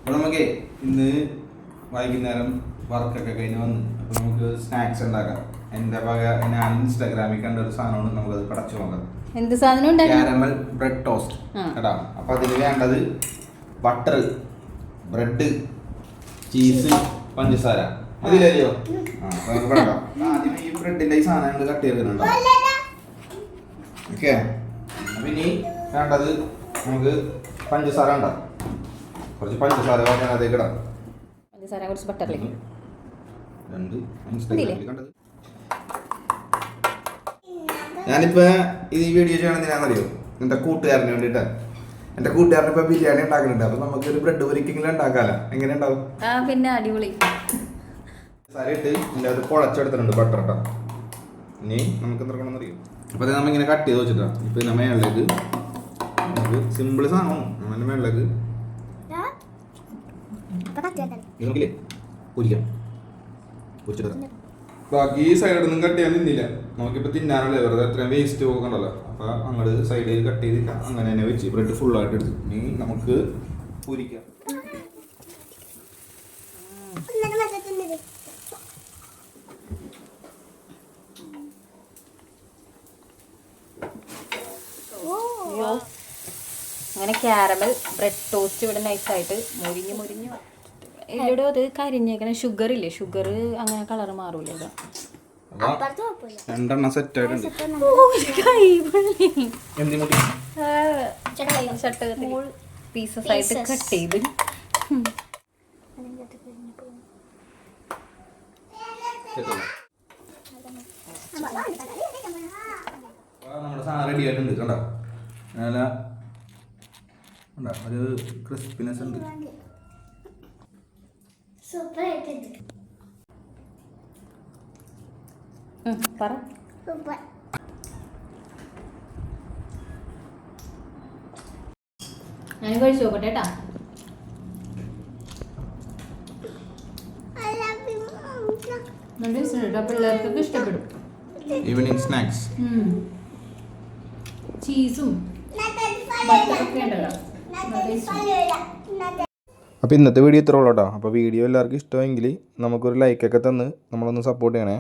അപ്പോൾ നമുക്ക് ഇന്ന് വൈകുന്നേരം വർക്കൊക്കെ കഴിഞ്ഞ് വന്ന് അപ്പോൾ നമുക്ക് സ്നാക്സ് ഉണ്ടാക്കാം. എൻ്റെ ഞാൻ ഇൻസ്റ്റാഗ്രാമിൽ കണ്ട ഒരു സാധനമാണ്, നമുക്കത് പടച്ചു നോക്കാം. എന്ത് സാധനം? കാരമൽ ബ്രെഡ് ടോസ്റ്റ് കേട്ടോ. അപ്പോൾ അതിന് വേണ്ടത് ബട്ടർ, ബ്രെഡ്, ചീസ്, പഞ്ചസാര. അതില്ലല്ലോ. ആദ്യം ഈ ബ്രെഡിൻ്റെ ഈ സാധനങ്ങൾ കട്ട് ചെയ്തിട്ടുണ്ടോ? ഓക്കെ. അപ്പം ഇനി വേണ്ടത് നമുക്ക് പഞ്ചസാര ഉണ്ടാവും. കുറച്ച് പഞ്ചസാര അതിനകത്തേക്ക് ഇടാം. പഞ്ചസാര കുറച്ച് ബട്ടറിലേക്ക്. കണ്ടത് ഞാനിപ്പോൾ ഈ വീഡിയോ ചെയ്യണമെന്തിനാണെന്നറിയോ? എൻ്റെ കൂട്ടുകാരന് വേണ്ടിയിട്ടാണ്. എൻ്റെ കൂട്ടുകാരന് ഇപ്പോൾ ബിരിയാണി ഉണ്ടാക്കുന്നുണ്ട്. അപ്പോൾ നമുക്കൊരു ബ്രെഡ് പൊരിക്കെങ്കിലും ഉണ്ടാക്കാമല്ലോ. എങ്ങനെ ഉണ്ടാവും? പിന്നെ അടിപൊളി. സാരിയിട്ട് ഇതിൻ്റെ അത് കുഴച്ചെടുത്തിട്ടുണ്ട് ബട്ടർ കേട്ടോ. ഇനി നമുക്ക് എന്തെടുക്കണമെന്നറിയോ? അപ്പോൾ അത് നമ്മളിങ്ങനെ കട്ട് ചെയ്ത് വെച്ചിട്ടാണ്. ഇപ്പോൾ ഇതിൻ്റെ മേളിലേക്ക് നമുക്ക് സിമ്പിൾ സാധനമാണ്. നമ്മുടെ മേളിലേക്ക് നമുക്കില്ലേ പൊരിക്കാം. പൊരിച്ചെടുക്കാം. ബാക്കി ഈ സൈഡൊന്നും കട്ട് ചെയ്യാൻ നിന്നില്ല. നമുക്കിപ്പോൾ തിന്നാനല്ലേ, വെറുതെ എത്രയും വേസ്റ്റ് പോകണ്ടല്ലോ. അപ്പോൾ അങ്ങോട്ട് സൈഡിൽ കട്ട് ചെയ്തിട്ട് അങ്ങനെ തന്നെ വെച്ച് ബ്രെഡ് ഫുള്ളായിട്ട് എടുത്ത് ഇനി നമുക്ക് പൊരിക്കാം. അങ്ങനെ കാരമൽ ബ്രെഡ് ടോസ്റ്റ് ഇവിടെ നൈസായിട്ട് മുരിഞ്ഞ് ഇവിടെ അത് കരിഞ്ഞേക്കണ ഷുഗർ ഇല്ലേ, ഷുഗർ അങ്ങനെ കളർ മാറൂലേ. രണ്ടെണ്ണം സെറ്റ് ആയിട്ടുണ്ട്. പീസസ് ആയിട്ട് കട്ട് ചെയ്ത് നമ്മുടെ സാധനം റെഡി ആയിട്ടുണ്ട്. കണ്ടോ നല്ല ഒരു ക്രിസ്പിനെസ് ഉണ്ട്. ഞാൻ കഴിച്ചു നോക്കട്ടെ കേട്ടാ. പിള്ളേർക്കൊക്കെ ഇഷ്ടപ്പെടും. ഈവനിങ് സ്നാക്സ് ചീസും ബട്ടറൊക്കെ ഉണ്ടല്ലോ. അപ്പോൾ ഇന്നത്തെ വീഡിയോ ഇത്ര ഉള്ളൂ കേട്ടോ. അപ്പോൾ വീഡിയോ എല്ലാവർക്കും ഇഷ്ടമെങ്കിൽ നമുക്കൊരു ലൈക്കൊക്കെ തന്ന് നമ്മളൊന്ന് സപ്പോർട്ട് ചെയ്യണേ.